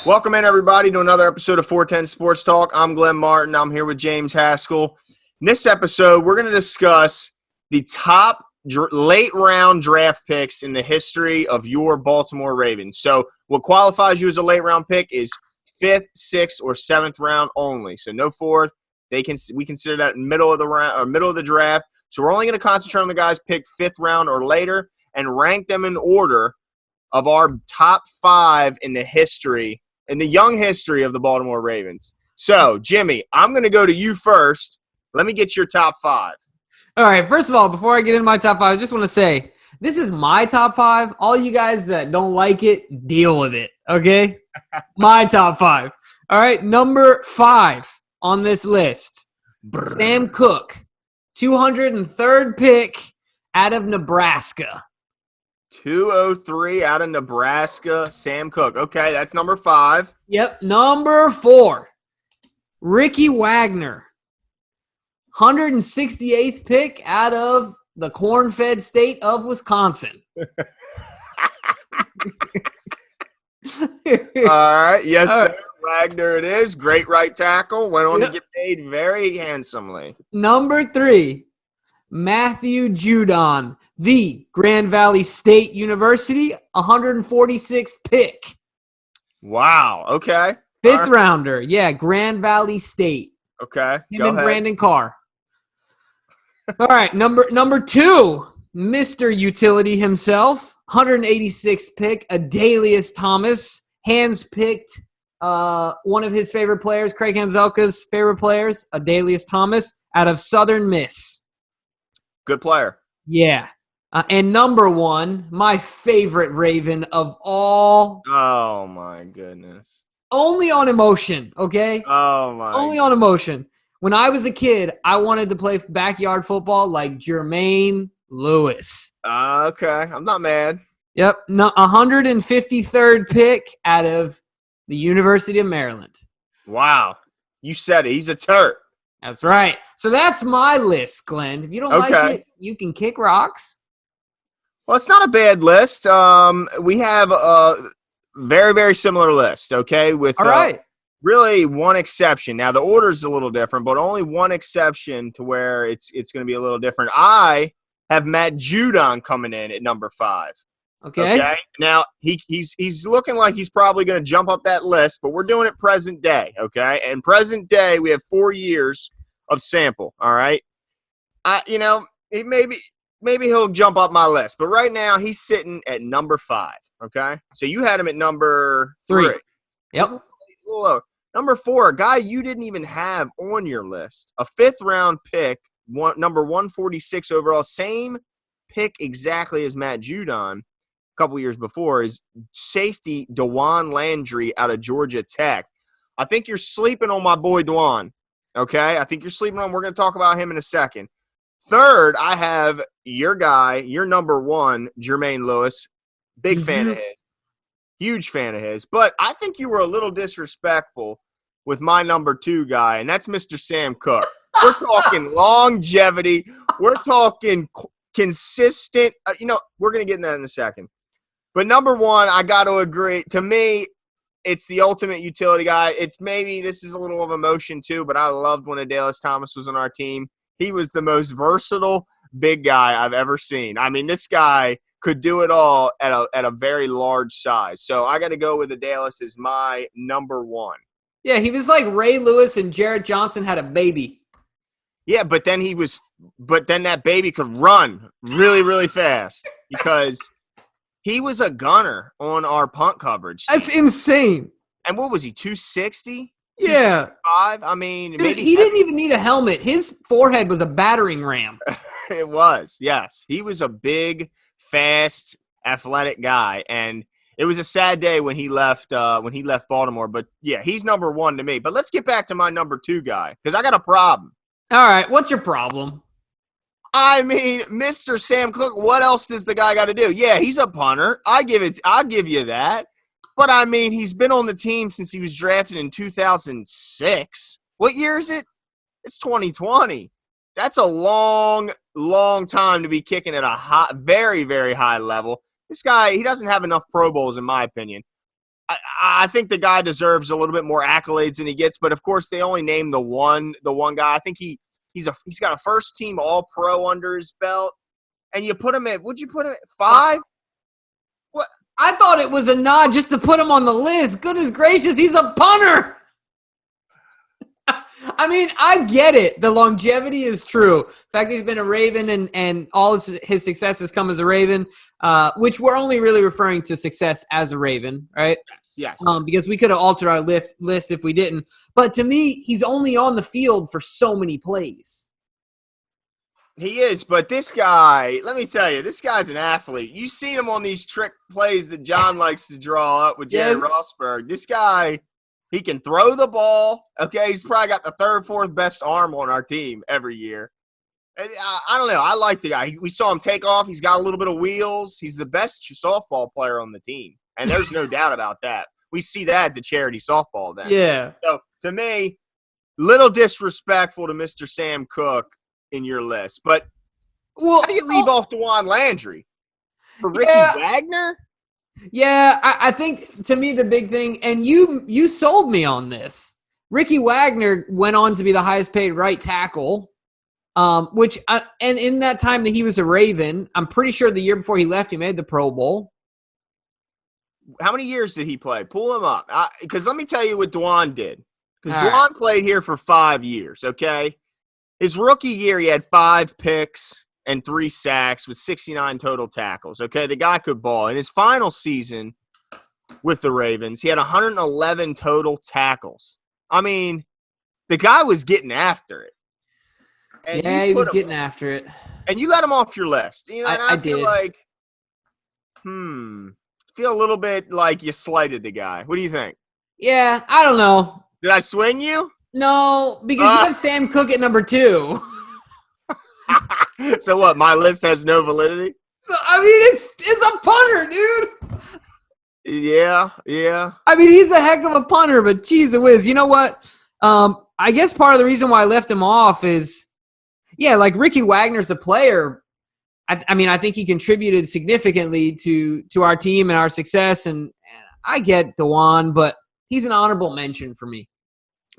Welcome in, everybody, to another episode of 410 Sports Talk. I'm Glenn Martin. I'm here with James Haskell. In this episode, we're going to discuss the top late-round draft picks in the history of your Baltimore Ravens. So what qualifies you as a late-round pick is 5th, 6th, or 7th round only. So no 4th. We consider that middle of the round or middle of the draft. So we're only going to concentrate on the guys picked 5th round or later and rank them in order of our top 5 in the history, in the young history of the Baltimore Ravens. So, Jimmy, I'm going to go to you first. Let me get your top 5. All right, first of all, before I get into my top 5, I just want to say, this is my top 5. All you guys that don't like it, deal with it, okay? My top 5. All right, number 5 on this list, Sam Cook, 203rd pick out of Nebraska. 203 out of Nebraska, Sam Cook. Okay, that's number 5. Yep, number 4, Ricky Wagner, 168th pick out of the corn-fed state of Wisconsin. All right, yes, sir. Wagner it is. Great right tackle. Went on to get paid very handsomely. Number 3, Matthew Judon, the Grand Valley State University, 146th pick. Wow, okay. 5th rounder, yeah, Grand Valley State. Okay, Him and Brandon Carr. All right, number 2, Mr. Utility himself, 186th pick, Adalius Thomas, hands-picked one of his favorite players, Craig Hanzelka's favorite players, Adalius Thomas, out of Southern Miss. Good player. Yeah. And number 1, my favorite Raven of all. Oh, my goodness. Only on emotion, okay? Oh, my. Only on emotion. When I was a kid, I wanted to play backyard football like Jermaine Lewis. Okay. I'm not mad. Yep. 153rd pick out of the University of Maryland. Wow. You said it. He's a turd. That's right. So that's my list, Glenn. If you don't like it, you can kick rocks. Well, it's not a bad list. We have a very, very similar list, okay? With all right. Really one exception. Now, the order's a little different, but only one exception to where it's going to be a little different. I have Matt Judon coming in at number 5. Okay. Now, he's looking like he's probably going to jump up that list, but we're doing it present day, okay? And present day, we have 4 years of sample, all right? Maybe he'll jump up my list, but right now he's sitting at number 5, okay? So you had him at number 3. Yep. A little lower. Number 4, a guy you didn't even have on your list, a 5th-round pick, number 146 overall, same pick exactly as Matt Judon a couple years before, is safety DeJuan Landry out of Georgia Tech. I think you're sleeping on my boy DeJuan, okay? I think you're sleeping on him. We're going to talk about him in a second. 3rd, I have your guy, your number 1, Jermaine Lewis. Big fan of his. Huge fan of his. But I think you were a little disrespectful with my number 2 guy, and that's Mr. Sam Cook. We're talking longevity. We're talking consistent. We're going to get into that in a second. But number 1, I got to agree. To me, it's the ultimate utility guy. It's maybe this is a little of emotion too, but I loved when Adalius Thomas was on our team. He was the most versatile big guy I've ever seen. I mean, this guy could do it all at a very large size. So I got to go with Adalius as my number 1. Yeah, he was like Ray Lewis and Jarrett Johnson had a baby. Yeah, but then that baby could run really, really fast because he was a gunner on our punt coverage. That's insane. And what was he, 260? Yeah. 265? I mean, dude, he didn't even need a helmet. His forehead was a battering ram. It was, yes. He was a big, fast, athletic guy, and it was a sad day when he left Baltimore. But yeah, he's number 1 to me. But let's get back to my number 2 guy because I got a problem. All right, what's your problem? I mean, Mr. Sam Cook. What else does the guy got to do? Yeah, he's a punter. I'll give you that. But I mean, he's been on the team since he was drafted in 2006. What year is it? It's 2020. That's a long, long time to be kicking at a high, very, very high level. This guy, he doesn't have enough Pro Bowls, in my opinion. I think the guy deserves a little bit more accolades than he gets, but of course they only name the one guy. I think he's got a first team All Pro under his belt, and you put him at, would you put him at 5? What? I thought it was a nod just to put him on the list. Goodness gracious, he's a punter. I mean, I get it. The longevity is true. The fact that he's been a Raven and all his success has come as a Raven, which we're only really referring to success as a Raven, right? Yes. Because we could have altered our list if we didn't. But to me, he's only on the field for so many plays. He is, but this guy, let me tell you, this guy's an athlete. You see him on these trick plays that John likes to draw up with Jared Rossberg. This guy, he can throw the ball. Okay, he's probably got the 3rd, 4th best arm on our team every year. And I don't know. I like the guy. We saw him take off. He's got a little bit of wheels. He's the best softball player on the team, and there's no doubt about that. We see that at the charity softball event. Yeah. So, to me, little disrespectful to Mr. Sam Cook in your list. But how do you leave off Dewan Landry? For Ricky Wagner? Yeah, I think to me the big thing, and you sold me on this. Ricky Wagner went on to be the highest paid right tackle, and in that time that he was a Raven, I'm pretty sure the year before he left, he made the Pro Bowl. How many years did he play? Pull him up. Because let me tell you what Dewan did. Because Dewan played here for 5 years, okay? His rookie year, he had 5 picks and 3 sacks with 69 total tackles, okay? The guy could ball. In his final season with the Ravens, he had 111 total tackles. I mean, the guy was getting after it. And yeah, he was getting after it. And you let him off your list. You know, and I feel did. like, feel a little bit like you slighted the guy. What do you think? Yeah, I don't know. Did I swing you? No, because you have Sam Cook at number 2. So what? My list has no validity? So, I mean, it's a punter, dude. Yeah. I mean, he's a heck of a punter, but geez whiz. You know what? I guess part of the reason why I left him off is, like Ricky Wagner's a player. I mean, I think he contributed significantly to our team and our success, and I get Dewan, but he's an honorable mention for me.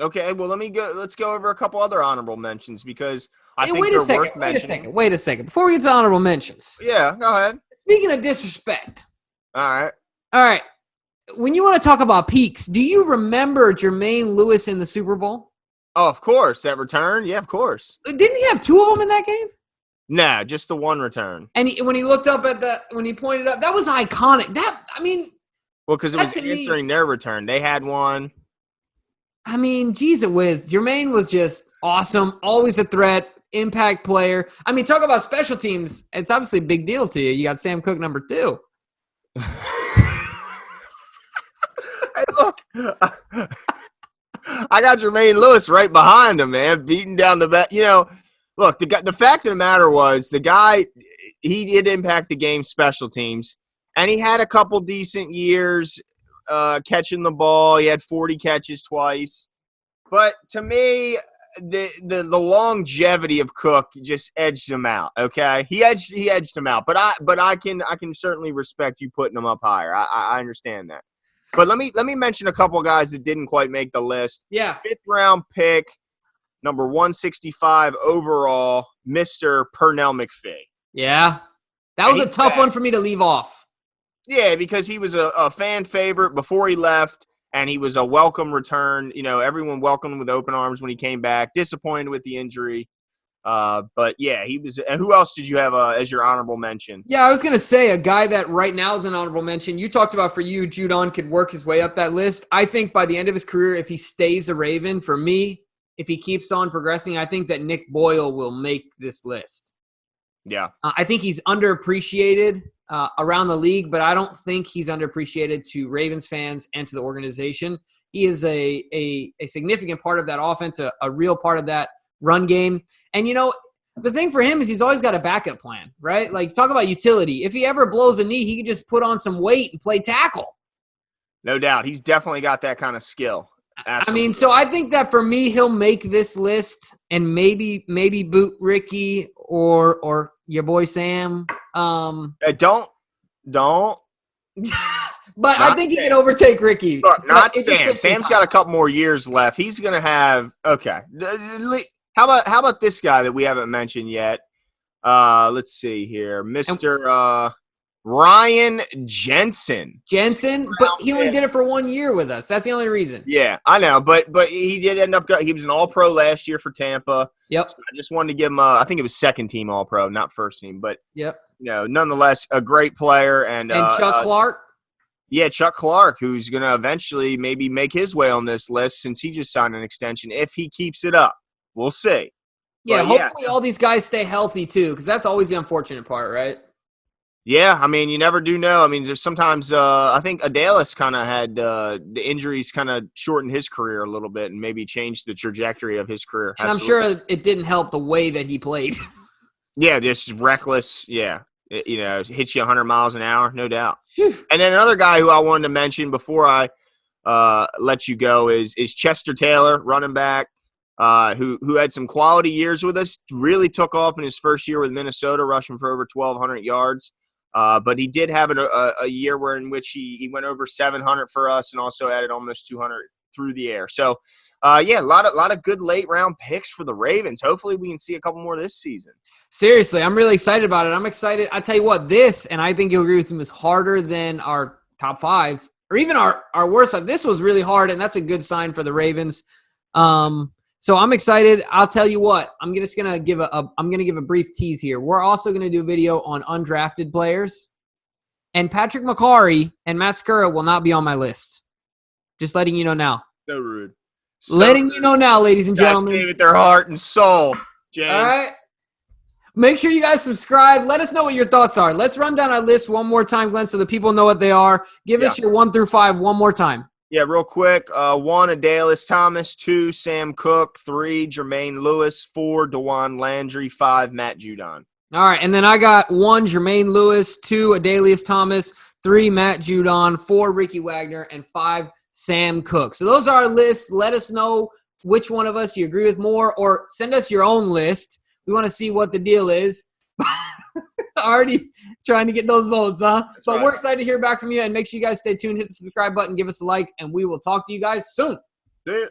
Okay, well, let's go over a couple other honorable mentions because I think they're worth mentioning. Wait a second. Before we get to honorable mentions. Yeah, go ahead. Speaking of disrespect. All right. When you want to talk about peaks, do you remember Jermaine Lewis in the Super Bowl? Oh, of course. That return? Yeah, of course. Didn't he have 2 of them in that game? No, just the one return. And when he looked up when he pointed up, that was iconic. Well, because it was answering their return. They had one. I mean, geez whiz. Jermaine was just awesome. Always a threat. Impact player. I mean, talk about special teams. It's obviously a big deal to you. You got Sam Cook number 2. Hey, look. I got Jermaine Lewis right behind him, man, beating down the back. You know, look, the fact of the matter was the guy, he did impact the game special teams, and he had a couple decent years catching the ball. He had 40 catches twice. But to me, the longevity of Cook just edged him out, okay? He edged him out. But I can certainly respect you putting him up higher. I understand that. But let me mention a couple guys that didn't quite make the list. Yeah. 5th round pick, number 165 overall, Mr. Pernell McPhee. Yeah. That was a tough one for me to leave off. Yeah, because he was a fan favorite before he left, and he was a welcome return. You know, everyone welcomed him with open arms when he came back. Disappointed with the injury. But, yeah, he was – and who else did you have as your honorable mention? Yeah, I was going to say a guy that right now is an honorable mention. You talked about for you, Judon could work his way up that list. I think by the end of his career, if he stays a Raven, for me, if he keeps on progressing, I think that Nick Boyle will make this list. Yeah. I think he's underappreciated around the league, but I don't think he's underappreciated to Ravens fans and to the organization. He is a significant part of that offense, a real part of that run game. And, you know, the thing for him is he's always got a backup plan, right? Like, talk about utility. If he ever blows a knee, he can just put on some weight and play tackle. No doubt. He's definitely got that kind of skill. Absolutely. I mean, so I think that for me, he'll make this list and maybe boot Ricky or your boy Sam. Don't. But I Not think he Sam. can overtake Ricky. Look, But not it just Sam. takes some Sam's time. got a couple more years left. He's gonna have okay. How about this guy that we haven't mentioned yet? Let's see here, And Mr. Ryan Jensen. Jensen, but he only did it for 1 year with us. That's the only reason. Yeah, I know, but he did end up. He was an All-Pro last year for Tampa. Yep. So I just wanted to give him. I think it was second team All-Pro, not first team, but Yep. nonetheless, a great player. And Chuck Clark. yeah, Chuck Clark, who's going to eventually maybe make his way on this list since he just signed an extension. If he keeps it up, we'll see. Yeah, But, hopefully all these guys stay healthy too, because that's always the unfortunate part, right? Yeah, I mean, you never do know. I mean, there's sometimes I think Adalis kind of had the injuries kind of shortened his career a little bit and maybe changed the trajectory of his career. And Absolutely. I'm sure it didn't help the way that he played. Yeah, just reckless. Yeah, hits you 100 miles an hour, no doubt. And then another guy who I wanted to mention before I let you go is Chester Taylor, running back, who had some quality years with us. Really took off in his first year with Minnesota, rushing for over 1,200 yards. But he did have a year in which he went over 700 for us and also added almost 200 through the air. So, a lot of good late round picks for the Ravens. Hopefully, we can see a couple more this season. Seriously, I'm really excited about it. I'm excited. I tell you what, this, and I think you'll agree with me, is harder than our top 5 or even our worst 5. This was really hard, and that's a good sign for the Ravens. So I'm excited. I'll tell you what, I'm gonna give a brief tease here. We're also gonna do a video on undrafted players, and Patrick McCarry and Matt Skura will not be on my list. Just letting you know now. So rude. You know now, ladies and gentlemen. Guys gave it their heart and soul, James. All right. Make sure you guys subscribe. Let us know what your thoughts are. Let's run down our list one more time, Glenn, so the people know what they are. Give us your 1 through 5 one more time. Yeah, real quick. 1, Adalis Thomas. 2, Sam Cook. 3, Jermaine Lewis. 4, DeJuan Landry. 5, Matt Judon. All right, and then I got 1, Jermaine Lewis. 2, Adalius Thomas. 3, Matt Judon. 4, Ricky Wagner. And 5, Sam Cook. So those are our lists. Let us know which one of us you agree with more, or send us your own list. We want to see what the deal is. Already trying to get those votes, huh? But right. We're excited to hear back from you, and make sure you guys stay tuned, hit the subscribe button, give us a like, and we will talk to you guys soon. See ya.